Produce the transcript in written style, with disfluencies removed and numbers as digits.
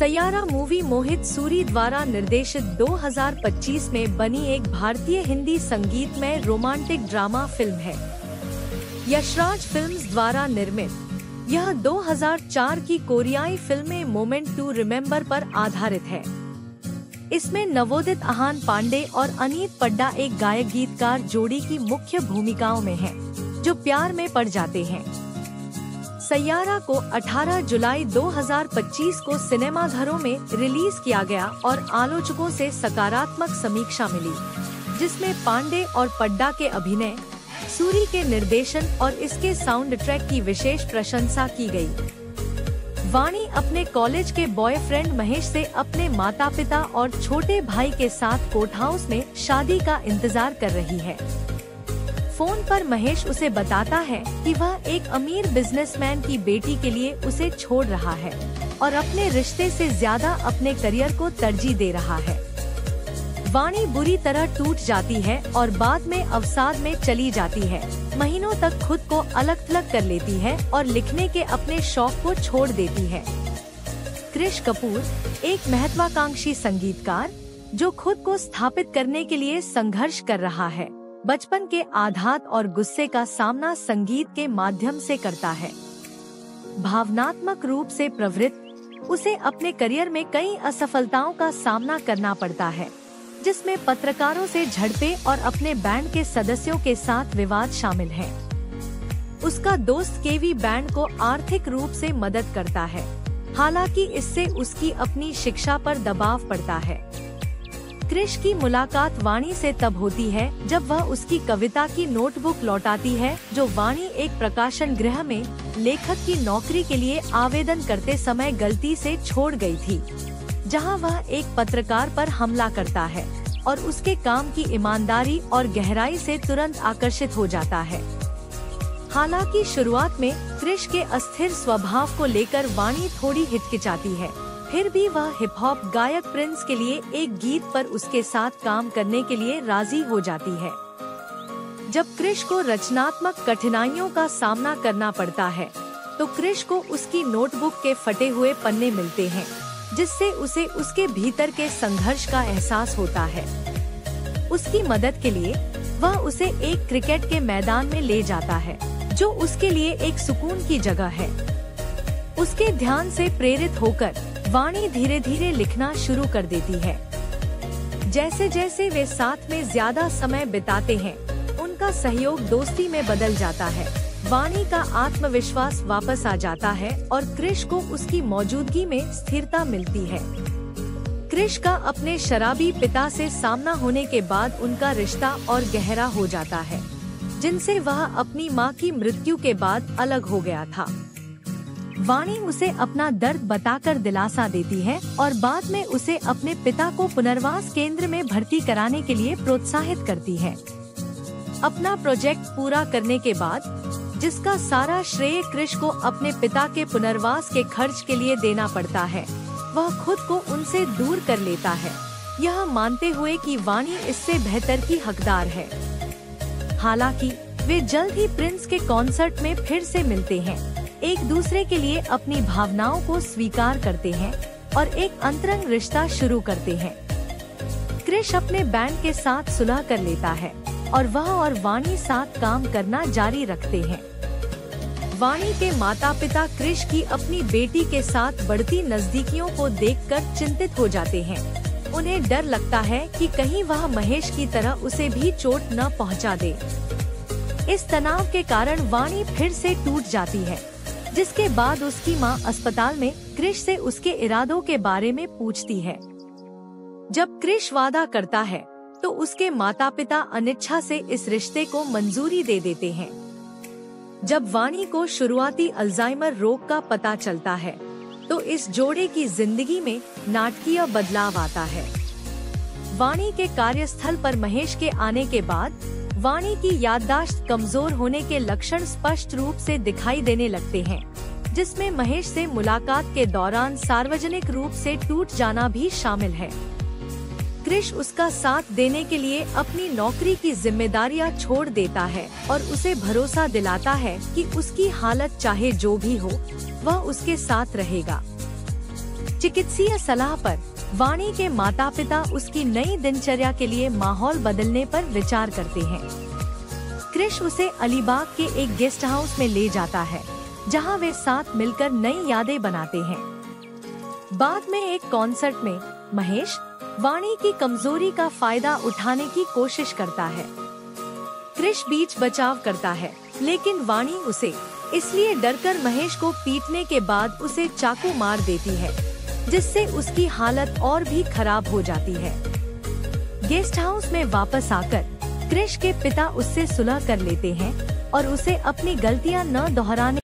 Saiyaara movie मोहित सूरी द्वारा निर्देशित 2025 में बनी एक भारतीय हिंदी संगीतमय रोमांटिक ड्रामा फिल्म है। यशराज फिल्म्स द्वारा निर्मित यह 2004 की कोरियाई फिल्म मोमेंट टू रिमेम्बर पर आधारित है। इसमें नवोदित आहान पांडे और अनीत पड्डा एक गायक गीतकार जोड़ी की मुख्य भूमिकाओं में हैं, जो प्यार में पड़ जाते हैं। सैयारा को 18 जुलाई 2025 को सिनेमाघरों में रिलीज किया गया और आलोचकों से सकारात्मक समीक्षा मिली, जिसमें पांडे और पड्डा के अभिनय, सूरी के निर्देशन और इसके साउंड ट्रैक की विशेष प्रशंसा की गई। वाणी अपने कॉलेज के बॉयफ्रेंड महेश से अपने माता पिता और छोटे भाई के साथ कोर्ट हाउस में शादी का इंतजार कर रही है। फोन पर महेश उसे बताता है कि वह एक अमीर बिजनेसमैन की बेटी के लिए उसे छोड़ रहा है और अपने रिश्ते से ज्यादा अपने करियर को तरजीह दे रहा है। वाणी बुरी तरह टूट जाती है और बाद में अवसाद में चली जाती है। महीनों तक खुद को अलग थलग कर लेती है और लिखने के अपने शौक को छोड़ देती है। कृष कपूर, एक महत्वाकांक्षी संगीतकार जो खुद को स्थापित करने के लिए संघर्ष कर रहा है, बचपन के आघात और गुस्से का सामना संगीत के माध्यम से करता है। भावनात्मक रूप से प्रवृत्त उसे अपने करियर में कई असफलताओं का सामना करना पड़ता है, जिसमें पत्रकारों से झड़पें और अपने बैंड के सदस्यों के साथ विवाद शामिल है। उसका दोस्त केवी बैंड को आर्थिक रूप से मदद करता है, हालांकि इससे उसकी अपनी शिक्षा पर दबाव पड़ता है। कृष की मुलाकात वाणी से तब होती है जब वह उसकी कविता की नोटबुक लौटाती है, जो वाणी एक प्रकाशन गृह में लेखक की नौकरी के लिए आवेदन करते समय गलती से छोड़ गई थी, जहां वह एक पत्रकार पर हमला करता है और उसके काम की ईमानदारी और गहराई से तुरंत आकर्षित हो जाता है। हालांकि शुरुआत में कृष के अस्थिर स्वभाव को लेकर वाणी थोड़ी हिचकिचाती है, फिर भी वह हिप हॉप गायक प्रिंस के लिए एक गीत पर उसके साथ काम करने के लिए राजी हो जाती है। जब कृष को रचनात्मक कठिनाइयों का सामना करना पड़ता है, तो कृष को उसकी नोटबुक के फटे हुए पन्ने मिलते हैं, जिससे उसे उसके भीतर के संघर्ष का एहसास होता है। उसकी मदद के लिए वह उसे एक क्रिकेट के मैदान में ले जाता है, जो उसके लिए एक सुकून की जगह है। उसके ध्यान से प्रेरित होकर वाणी धीरे धीरे लिखना शुरू कर देती है। जैसे जैसे वे साथ में ज्यादा समय बिताते हैं, उनका सहयोग दोस्ती में बदल जाता है। वाणी का आत्मविश्वास वापस आ जाता है और कृष को उसकी मौजूदगी में स्थिरता मिलती है। कृष का अपने शराबी पिता से सामना होने के बाद उनका रिश्ता और गहरा हो जाता है, जिनसे वह अपनी मां की मृत्यु के बाद अलग हो गया था। वाणी उसे अपना दर्द बताकर दिलासा देती है और बाद में उसे अपने पिता को पुनर्वास केंद्र में भर्ती कराने के लिए प्रोत्साहित करती है। अपना प्रोजेक्ट पूरा करने के बाद, जिसका सारा श्रेय कृष को अपने पिता के पुनर्वास के खर्च के लिए देना पड़ता है, वह खुद को उनसे दूर कर लेता है, यह मानते हुए कि वाणी इससे बेहतर की हकदार है। हालांकि वे जल्द ही प्रिंस के कॉन्सर्ट में फिर से मिलते हैं, एक दूसरे के लिए अपनी भावनाओं को स्वीकार करते हैं और एक अंतरंग रिश्ता शुरू करते हैं। कृष अपने बैंड के साथ सुलह कर लेता है और वह और वाणी साथ काम करना जारी रखते हैं। वाणी के माता पिता कृष की अपनी बेटी के साथ बढ़ती नजदीकियों को देखकर चिंतित हो जाते हैं। उन्हें डर लगता है कि कहीं वह महेश की तरह उसे भी चोट न पहुंचा दे। इस तनाव के कारण वाणी फिर से टूट जाती है, जिसके बाद उसकी मां अस्पताल में कृष से उसके इरादों के बारे में पूछती है। जब कृष वादा करता है, तो उसके माता पिता अनिच्छा से इस रिश्ते को मंजूरी दे देते हैं। जब वाणी को शुरुआती अल्जाइमर रोग का पता चलता है, तो इस जोड़े की जिंदगी में नाटकीय बदलाव आता है। वाणी के कार्यस्थल पर महेश के आने के बाद वाणी की याददाश्त कमजोर होने के लक्षण स्पष्ट रूप से दिखाई देने लगते हैं, जिसमें महेश से मुलाकात के दौरान सार्वजनिक रूप से टूट जाना भी शामिल है। कृष उसका साथ देने के लिए अपनी नौकरी की जिम्मेदारियां छोड़ देता है और उसे भरोसा दिलाता है कि उसकी हालत चाहे जो भी हो, वह उसके साथ रहेगा। चिकित्सीय सलाह पर वाणी के माता पिता उसकी नई दिनचर्या के लिए माहौल बदलने पर विचार करते हैं। क्रिश उसे अलीबाग के एक गेस्ट हाउस में ले जाता है, जहां वे साथ मिलकर नई यादें बनाते हैं। बाद में एक कॉन्सर्ट में महेश वाणी की कमजोरी का फायदा उठाने की कोशिश करता है। क्रिश बीच बचाव करता है, लेकिन वाणी उसे इसलिए डरकर महेश को पीटने के बाद उसे चाकू मार देती है, जिससे उसकी हालत और भी खराब हो जाती है। गेस्ट हाउस में वापस आकर क्रिश के पिता उससे सुलह कर लेते हैं और उसे अपनी गलतियां न दोहराने